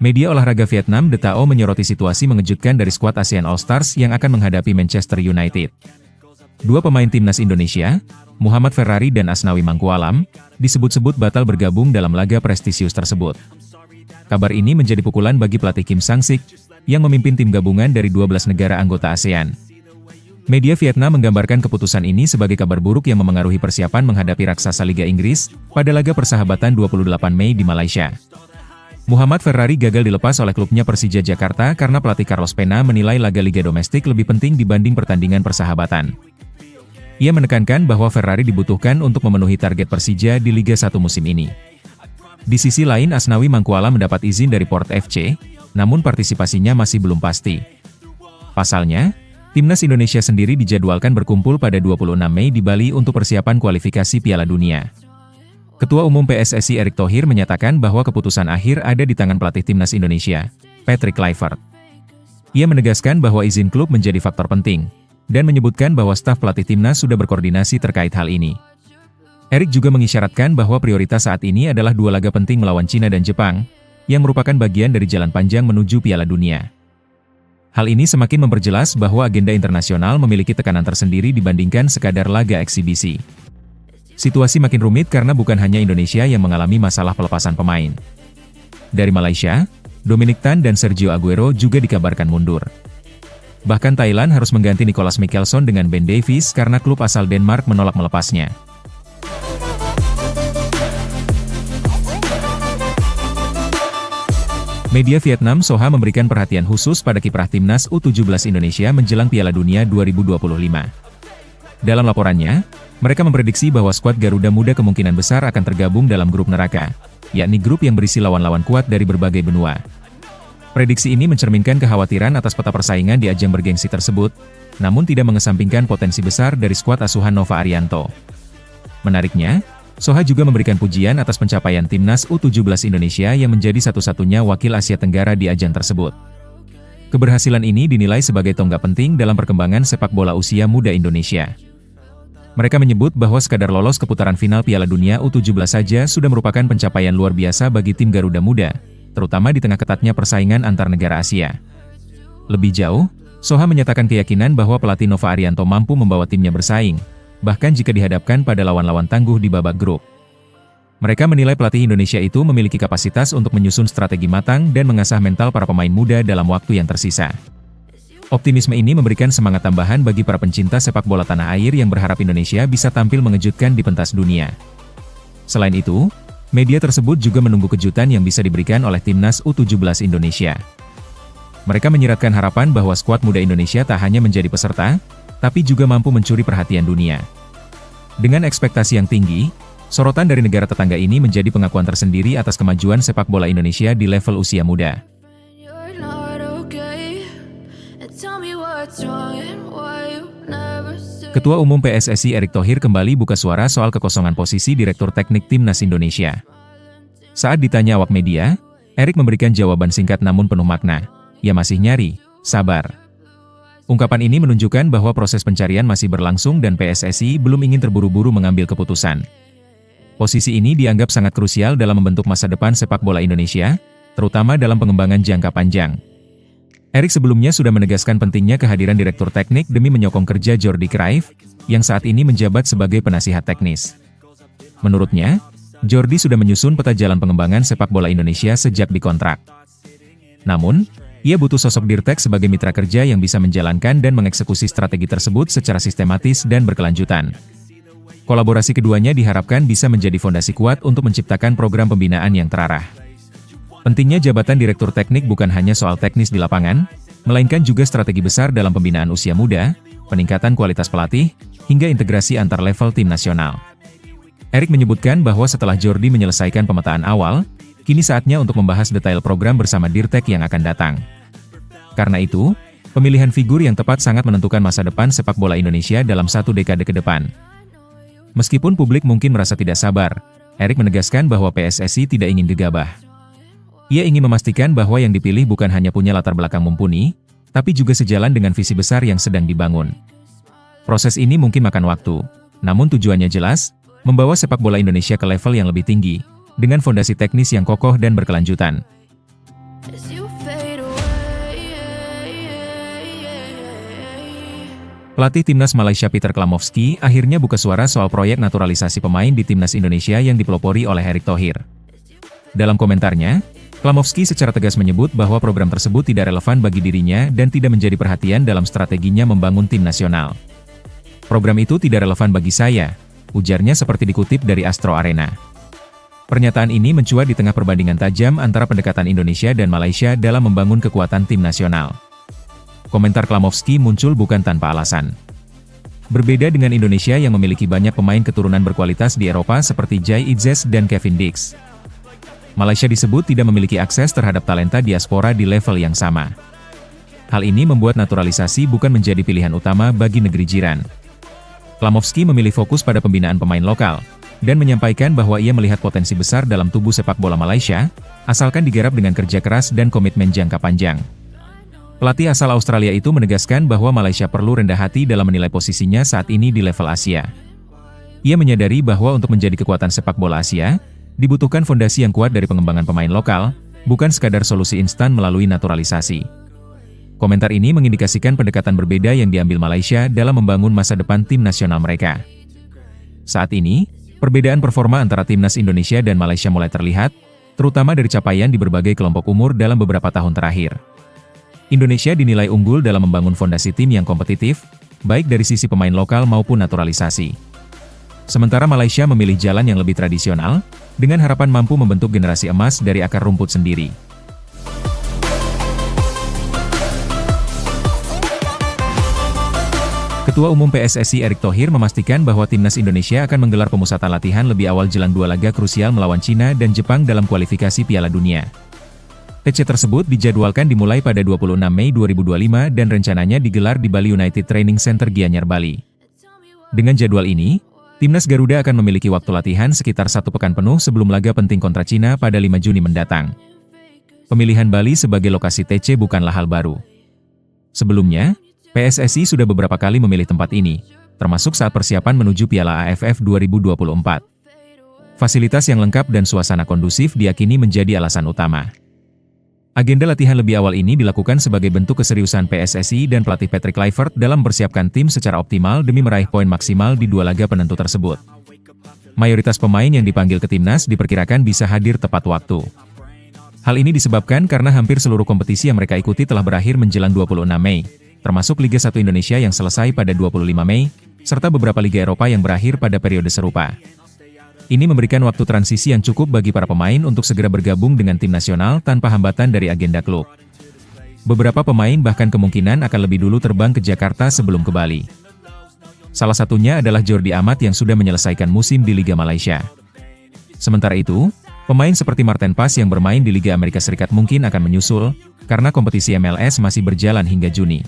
Media olahraga Vietnam The Tao menyoroti situasi mengejutkan dari skuad ASEAN All-Stars yang akan menghadapi Manchester United. Dua pemain timnas Indonesia, Muhammad Ferrari dan Asnawi Mangkualam, disebut-sebut batal bergabung dalam laga prestisius tersebut. Kabar ini menjadi pukulan bagi pelatih Kim Sang-sik, yang memimpin tim gabungan dari 12 negara anggota ASEAN. Media Vietnam menggambarkan keputusan ini sebagai kabar buruk yang memengaruhi persiapan menghadapi raksasa Liga Inggris pada laga persahabatan 28 Mei di Malaysia. Muhammad Ferrari gagal dilepas oleh klubnya Persija Jakarta karena pelatih Carlos Pena menilai laga liga domestik lebih penting dibanding pertandingan persahabatan. Ia menekankan bahwa Ferrari dibutuhkan untuk memenuhi target Persija di Liga 1 musim ini. Di sisi lain, Asnawi Mangkualam mendapat izin dari Port FC, namun partisipasinya masih belum pasti. Pasalnya, timnas Indonesia sendiri dijadwalkan berkumpul pada 26 Mei di Bali untuk persiapan kualifikasi Piala Dunia. Ketua Umum PSSI Erick Thohir menyatakan bahwa keputusan akhir ada di tangan pelatih timnas Indonesia, Patrick Kluivert. Ia menegaskan bahwa izin klub menjadi faktor penting, dan menyebutkan bahwa staf pelatih timnas sudah berkoordinasi terkait hal ini. Erick juga mengisyaratkan bahwa prioritas saat ini adalah dua laga penting melawan Cina dan Jepang, yang merupakan bagian dari jalan panjang menuju Piala Dunia. Hal ini semakin memperjelas bahwa agenda internasional memiliki tekanan tersendiri dibandingkan sekadar laga eksibisi. Situasi makin rumit karena bukan hanya Indonesia yang mengalami masalah pelepasan pemain. Dari Malaysia, Dominic Tan dan Sergio Aguero juga dikabarkan mundur. Bahkan Thailand harus mengganti Nicolas Mickelson dengan Ben Davies karena klub asal Denmark menolak melepasnya. Media Vietnam Soha memberikan perhatian khusus pada kiprah timnas U17 Indonesia menjelang Piala Dunia 2025. Dalam laporannya, mereka memprediksi bahwa skuad Garuda Muda kemungkinan besar akan tergabung dalam grup neraka, yakni grup yang berisi lawan-lawan kuat dari berbagai benua. Prediksi ini mencerminkan kekhawatiran atas peta persaingan di ajang bergengsi tersebut, namun tidak mengesampingkan potensi besar dari skuad asuhan Nova Arianto. Menariknya, Soha juga memberikan pujian atas pencapaian timnas U17 Indonesia yang menjadi satu-satunya wakil Asia Tenggara di ajang tersebut. Keberhasilan ini dinilai sebagai tonggak penting dalam perkembangan sepak bola usia muda Indonesia. Mereka menyebut bahwa sekadar lolos ke putaran final Piala Dunia U17 saja sudah merupakan pencapaian luar biasa bagi tim Garuda Muda, terutama di tengah ketatnya persaingan antar negara Asia. Lebih jauh, Soha menyatakan keyakinan bahwa pelatih Nova Arianto mampu membawa timnya bersaing, bahkan jika dihadapkan pada lawan-lawan tangguh di babak grup. Mereka menilai pelatih Indonesia itu memiliki kapasitas untuk menyusun strategi matang dan mengasah mental para pemain muda dalam waktu yang tersisa. Optimisme ini memberikan semangat tambahan bagi para pencinta sepak bola tanah air yang berharap Indonesia bisa tampil mengejutkan di pentas dunia. Selain itu, media tersebut juga menunggu kejutan yang bisa diberikan oleh timnas U17 Indonesia. Mereka menyiratkan harapan bahwa skuad muda Indonesia tak hanya menjadi peserta, tapi juga mampu mencuri perhatian dunia. Dengan ekspektasi yang tinggi, sorotan dari negara tetangga ini menjadi pengakuan tersendiri atas kemajuan sepak bola Indonesia di level usia muda. Ketua Umum PSSI Erick Thohir kembali buka suara soal kekosongan posisi Direktur Teknik Timnas Indonesia. Saat ditanya awak media, Erick memberikan jawaban singkat namun penuh makna. "Ya masih nyari, sabar." Ungkapan ini menunjukkan bahwa proses pencarian masih berlangsung dan PSSI belum ingin terburu-buru mengambil keputusan. Posisi ini dianggap sangat krusial dalam membentuk masa depan sepak bola Indonesia, terutama dalam pengembangan jangka panjang. Erick sebelumnya sudah menegaskan pentingnya kehadiran Direktur Teknik demi menyokong kerja Jordi Cruyff, yang saat ini menjabat sebagai penasihat teknis. Menurutnya, Jordi sudah menyusun peta jalan pengembangan sepak bola Indonesia sejak dikontrak. Namun, ia butuh sosok Dirtek sebagai mitra kerja yang bisa menjalankan dan mengeksekusi strategi tersebut secara sistematis dan berkelanjutan. Kolaborasi keduanya diharapkan bisa menjadi fondasi kuat untuk menciptakan program pembinaan yang terarah. Pentingnya jabatan Direktur Teknik bukan hanya soal teknis di lapangan, melainkan juga strategi besar dalam pembinaan usia muda, peningkatan kualitas pelatih, hingga integrasi antar level tim nasional. Erick menyebutkan bahwa setelah Jordi menyelesaikan pemetaan awal, kini saatnya untuk membahas detail program bersama Dirtek yang akan datang. Karena itu, pemilihan figur yang tepat sangat menentukan masa depan sepak bola Indonesia dalam 1 dekade ke depan. Meskipun publik mungkin merasa tidak sabar, Erick menegaskan bahwa PSSI tidak ingin gegabah. Ia ingin memastikan bahwa yang dipilih bukan hanya punya latar belakang mumpuni, tapi juga sejalan dengan visi besar yang sedang dibangun. Proses ini mungkin makan waktu, namun tujuannya jelas, membawa sepak bola Indonesia ke level yang lebih tinggi, dengan fondasi teknis yang kokoh dan berkelanjutan. as you fade away. Pelatih Timnas Malaysia Peter Klamovski akhirnya buka suara soal proyek naturalisasi pemain di Timnas Indonesia yang dipelopori oleh Erick Thohir. Dalam komentarnya, Klamovski secara tegas menyebut bahwa program tersebut tidak relevan bagi dirinya dan tidak menjadi perhatian dalam strateginya membangun tim nasional. Program itu tidak relevan bagi saya, ujarnya seperti dikutip dari Astro Arena. Pernyataan ini mencuat di tengah perbandingan tajam antara pendekatan Indonesia dan Malaysia dalam membangun kekuatan tim nasional. Komentar Klamovski muncul bukan tanpa alasan. Berbeda dengan Indonesia yang memiliki banyak pemain keturunan berkualitas di Eropa seperti Jai Itzes dan Kevin Dix, Malaysia disebut tidak memiliki akses terhadap talenta diaspora di level yang sama. Hal ini membuat naturalisasi bukan menjadi pilihan utama bagi negeri jiran. Klamovski memilih fokus pada pembinaan pemain lokal, dan menyampaikan bahwa ia melihat potensi besar dalam tubuh sepak bola Malaysia, asalkan digarap dengan kerja keras dan komitmen jangka panjang. Pelatih asal Australia itu menegaskan bahwa Malaysia perlu rendah hati dalam menilai posisinya saat ini di level Asia. Ia menyadari bahwa untuk menjadi kekuatan sepak bola Asia, dibutuhkan fondasi yang kuat dari pengembangan pemain lokal, bukan sekadar solusi instan melalui naturalisasi. Komentar ini mengindikasikan pendekatan berbeda yang diambil Malaysia dalam membangun masa depan tim nasional mereka. Saat ini, perbedaan performa antara Timnas Indonesia dan Malaysia mulai terlihat, terutama dari capaian di berbagai kelompok umur dalam beberapa tahun terakhir. Indonesia dinilai unggul dalam membangun fondasi tim yang kompetitif, baik dari sisi pemain lokal maupun naturalisasi. Sementara Malaysia memilih jalan yang lebih tradisional, dengan harapan mampu membentuk generasi emas dari akar rumput sendiri. Ketua Umum PSSI Erick Thohir memastikan bahwa Timnas Indonesia akan menggelar pemusatan latihan lebih awal jelang 2 laga krusial melawan Cina dan Jepang dalam kualifikasi Piala Dunia. TC tersebut dijadwalkan dimulai pada 26 Mei 2025 dan rencananya digelar di Bali United Training Center Gianyar, Bali. Dengan jadwal ini, Timnas Garuda akan memiliki waktu latihan sekitar 1 pekan penuh sebelum laga penting kontra Cina pada 5 Juni mendatang. Pemilihan Bali sebagai lokasi TC bukanlah hal baru. Sebelumnya, PSSI sudah beberapa kali memilih tempat ini, termasuk saat persiapan menuju Piala AFF 2024. Fasilitas yang lengkap dan suasana kondusif diyakini menjadi alasan utama. Agenda latihan lebih awal ini dilakukan sebagai bentuk keseriusan PSSI dan pelatih Patrick Kluivert dalam mempersiapkan tim secara optimal demi meraih poin maksimal di 2 laga penentu tersebut. Mayoritas pemain yang dipanggil ke timnas diperkirakan bisa hadir tepat waktu. Hal ini disebabkan karena hampir seluruh kompetisi yang mereka ikuti telah berakhir menjelang 26 Mei, termasuk Liga 1 Indonesia yang selesai pada 25 Mei, serta beberapa Liga Eropa yang berakhir pada periode serupa. Ini memberikan waktu transisi yang cukup bagi para pemain untuk segera bergabung dengan tim nasional tanpa hambatan dari agenda klub. Beberapa pemain bahkan kemungkinan akan lebih dulu terbang ke Jakarta sebelum ke Bali. Salah satunya adalah Jordi Amat yang sudah menyelesaikan musim di Liga Malaysia. Sementara itu, pemain seperti Marten Pas yang bermain di Liga Amerika Serikat mungkin akan menyusul, karena kompetisi MLS masih berjalan hingga Juni.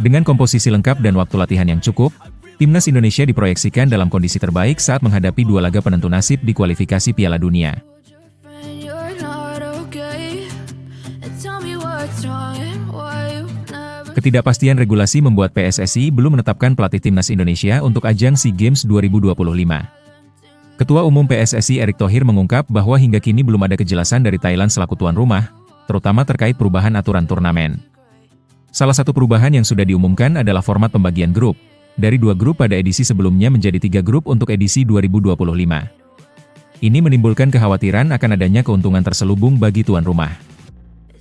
Dengan komposisi lengkap dan waktu latihan yang cukup, Timnas Indonesia diproyeksikan dalam kondisi terbaik saat menghadapi 2 laga penentu nasib di kualifikasi Piala Dunia. Ketidakpastian regulasi membuat PSSI belum menetapkan pelatih Timnas Indonesia untuk ajang SEA Games 2025. Ketua Umum PSSI Erick Thohir mengungkap bahwa hingga kini belum ada kejelasan dari Thailand selaku tuan rumah, terutama terkait perubahan aturan turnamen. Salah satu perubahan yang sudah diumumkan adalah format pembagian grup, dari 2 grup pada edisi sebelumnya menjadi 3 grup untuk edisi 2025. Ini menimbulkan kekhawatiran akan adanya keuntungan terselubung bagi tuan rumah.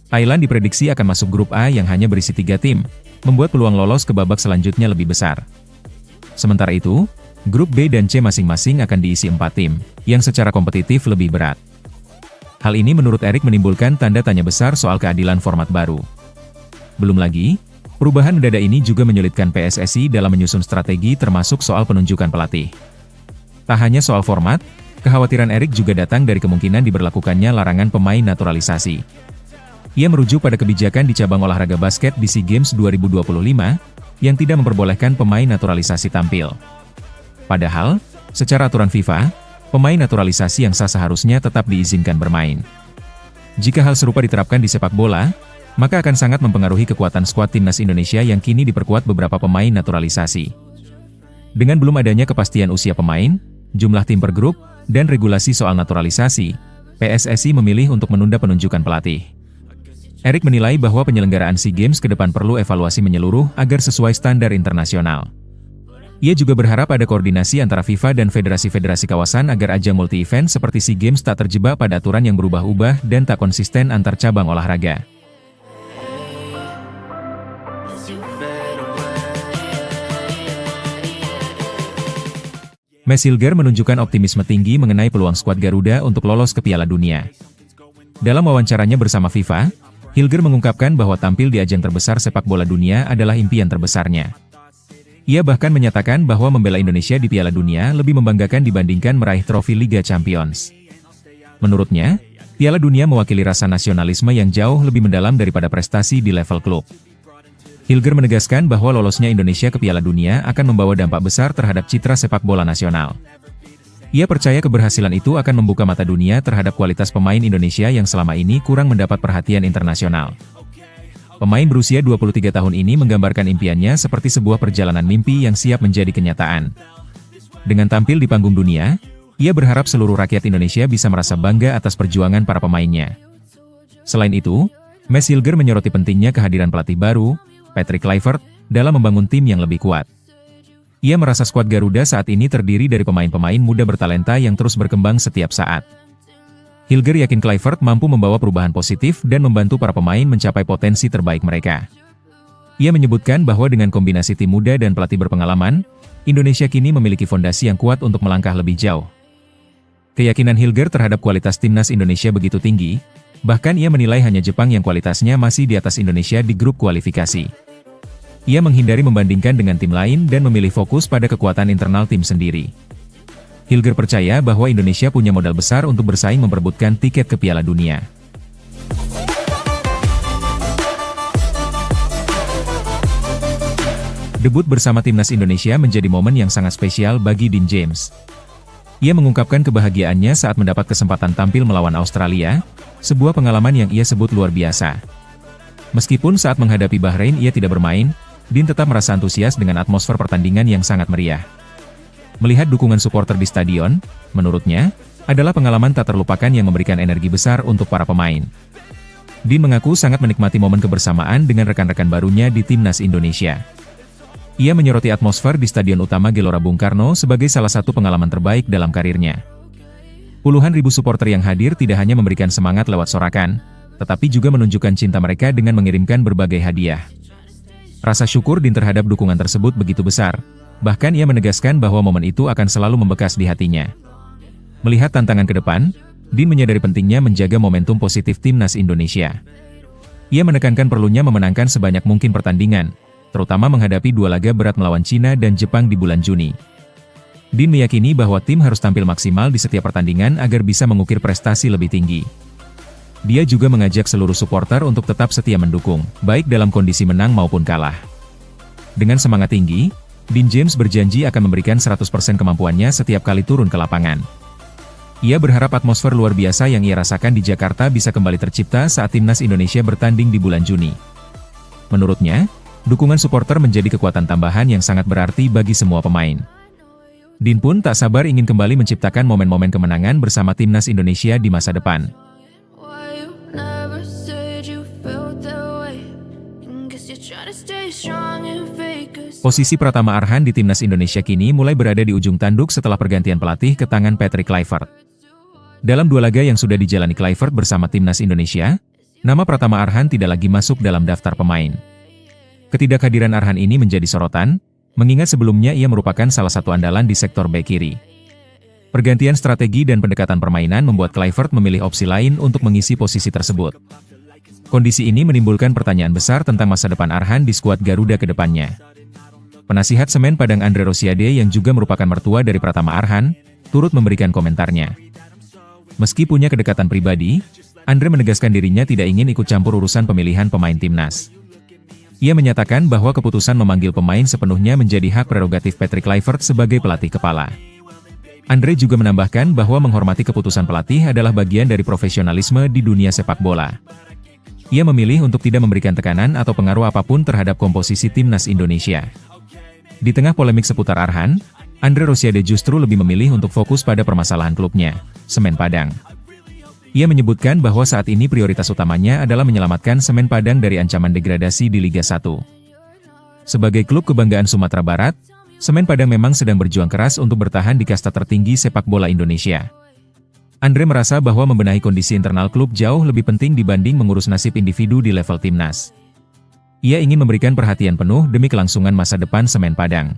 Thailand diprediksi akan masuk grup A yang hanya berisi 3 tim, membuat peluang lolos ke babak selanjutnya lebih besar. Sementara itu, grup B dan C masing-masing akan diisi 4 tim, yang secara kompetitif lebih berat. Hal ini menurut Erick menimbulkan tanda tanya besar soal keadilan format baru. Belum lagi, perubahan mendadak ini juga menyulitkan PSSI dalam menyusun strategi termasuk soal penunjukan pelatih. Tak hanya soal format, kekhawatiran Erick juga datang dari kemungkinan diberlakukannya larangan pemain naturalisasi. Ia merujuk pada kebijakan di cabang olahraga basket di SEA Games 2025, yang tidak memperbolehkan pemain naturalisasi tampil. Padahal, secara aturan FIFA, pemain naturalisasi yang sah seharusnya tetap diizinkan bermain. Jika hal serupa diterapkan di sepak bola, maka akan sangat mempengaruhi kekuatan skuad Timnas Indonesia yang kini diperkuat beberapa pemain naturalisasi. Dengan belum adanya kepastian usia pemain, jumlah tim per grup, dan regulasi soal naturalisasi, PSSI memilih untuk menunda penunjukan pelatih. Erik menilai bahwa penyelenggaraan SEA Games ke depan perlu evaluasi menyeluruh agar sesuai standar internasional. Ia juga berharap ada koordinasi antara FIFA dan federasi-federasi kawasan agar ajang multi-event seperti SEA Games tak terjebak pada aturan yang berubah-ubah dan tak konsisten antar cabang olahraga. As you fade away. Mads Hilger menunjukkan optimisme tinggi mengenai peluang skuad Garuda untuk lolos ke Piala Dunia. Dalam wawancaranya bersama FIFA, Hilger mengungkapkan bahwa tampil di ajang terbesar sepak bola dunia adalah impian terbesarnya. Ia bahkan menyatakan bahwa membela Indonesia di Piala Dunia lebih membanggakan dibandingkan meraih trofi Liga Champions. Menurutnya, Piala Dunia mewakili rasa nasionalisme yang jauh lebih mendalam daripada prestasi di level klub. Hilger menegaskan bahwa lolosnya Indonesia ke Piala Dunia akan membawa dampak besar terhadap citra sepak bola nasional. Ia percaya keberhasilan itu akan membuka mata dunia terhadap kualitas pemain Indonesia yang selama ini kurang mendapat perhatian internasional. Pemain berusia 23 tahun ini menggambarkan impiannya seperti sebuah perjalanan mimpi yang siap menjadi kenyataan. Dengan tampil di panggung dunia, ia berharap seluruh rakyat Indonesia bisa merasa bangga atas perjuangan para pemainnya. Selain itu, Mads Hilger menyoroti pentingnya kehadiran pelatih baru, Patrick Kluivert, dalam membangun tim yang lebih kuat. Ia merasa skuad Garuda saat ini terdiri dari pemain-pemain muda bertalenta yang terus berkembang setiap saat. Hilger yakin Kluivert mampu membawa perubahan positif dan membantu para pemain mencapai potensi terbaik mereka. Ia menyebutkan bahwa dengan kombinasi tim muda dan pelatih berpengalaman, Indonesia kini memiliki fondasi yang kuat untuk melangkah lebih jauh. Keyakinan Hilger terhadap kualitas timnas Indonesia begitu tinggi, bahkan ia menilai hanya Jepang yang kualitasnya masih di atas Indonesia di grup kualifikasi. Ia menghindari membandingkan dengan tim lain dan memilih fokus pada kekuatan internal tim sendiri. Hilger percaya bahwa Indonesia punya modal besar untuk bersaing memperebutkan tiket ke Piala Dunia. Debut bersama timnas Indonesia menjadi momen yang sangat spesial bagi Dean James. Ia mengungkapkan kebahagiaannya saat mendapat kesempatan tampil melawan Australia, sebuah pengalaman yang ia sebut luar biasa. Meskipun saat menghadapi Bahrain ia tidak bermain, Dean tetap merasa antusias dengan atmosfer pertandingan yang sangat meriah. Melihat dukungan supporter di stadion, menurutnya, adalah pengalaman tak terlupakan yang memberikan energi besar untuk para pemain. Dean mengaku sangat menikmati momen kebersamaan dengan rekan-rekan barunya di timnas Indonesia. Ia menyoroti atmosfer di Stadion Utama Gelora Bung Karno sebagai salah satu pengalaman terbaik dalam karirnya. Puluhan ribu supporter yang hadir tidak hanya memberikan semangat lewat sorakan, tetapi juga menunjukkan cinta mereka dengan mengirimkan berbagai hadiah. Rasa syukur Dean terhadap dukungan tersebut begitu besar, bahkan ia menegaskan bahwa momen itu akan selalu membekas di hatinya. Melihat tantangan ke depan, Dean menyadari pentingnya menjaga momentum positif timnas Indonesia. Ia menekankan perlunya memenangkan sebanyak mungkin pertandingan, terutama menghadapi dua laga berat melawan Cina dan Jepang di bulan Juni. Dean meyakini bahwa tim harus tampil maksimal di setiap pertandingan agar bisa mengukir prestasi lebih tinggi. Dia juga mengajak seluruh supporter untuk tetap setia mendukung, baik dalam kondisi menang maupun kalah. Dengan semangat tinggi, Dean James berjanji akan memberikan 100% kemampuannya setiap kali turun ke lapangan. Ia berharap atmosfer luar biasa yang ia rasakan di Jakarta bisa kembali tercipta saat timnas Indonesia bertanding di bulan Juni. Menurutnya, dukungan supporter menjadi kekuatan tambahan yang sangat berarti bagi semua pemain. Dean pun tak sabar ingin kembali menciptakan momen-momen kemenangan bersama timnas Indonesia di masa depan. Why you never said you felt that way? Guess you're trying to stay strong and fake us. Posisi Pratama Arhan di timnas Indonesia kini mulai berada di ujung tanduk setelah pergantian pelatih ke tangan Patrick Kluivert. Dalam dua laga yang sudah dijalani Kluivert bersama timnas Indonesia, nama Pratama Arhan tidak lagi masuk dalam daftar pemain. Ketidakhadiran Arhan ini menjadi sorotan, mengingat sebelumnya ia merupakan salah satu andalan di sektor bek kiri. Pergantian strategi dan pendekatan permainan membuat Kluivert memilih opsi lain untuk mengisi posisi tersebut. Kondisi ini menimbulkan pertanyaan besar tentang masa depan Arhan di skuad Garuda ke depannya. Penasihat Semen Padang Andre Rosiade yang juga merupakan mertua dari Pratama Arhan, turut memberikan komentarnya. Meski punya kedekatan pribadi, Andre menegaskan dirinya tidak ingin ikut campur urusan pemilihan pemain timnas. Ia menyatakan bahwa keputusan memanggil pemain sepenuhnya menjadi hak prerogatif Patrick Kluivert sebagai pelatih kepala. Andre juga menambahkan bahwa menghormati keputusan pelatih adalah bagian dari profesionalisme di dunia sepak bola. Ia memilih untuk tidak memberikan tekanan atau pengaruh apapun terhadap komposisi timnas Indonesia. Di tengah polemik seputar Arhan, Andre Rosiade justru lebih memilih untuk fokus pada permasalahan klubnya, Semen Padang. Ia menyebutkan bahwa saat ini prioritas utamanya adalah menyelamatkan Semen Padang dari ancaman degradasi di Liga 1. Sebagai klub kebanggaan Sumatera Barat, Semen Padang memang sedang berjuang keras untuk bertahan di kasta tertinggi sepak bola Indonesia. Andre merasa bahwa membenahi kondisi internal klub jauh lebih penting dibanding mengurus nasib individu di level timnas. Ia ingin memberikan perhatian penuh demi kelangsungan masa depan Semen Padang.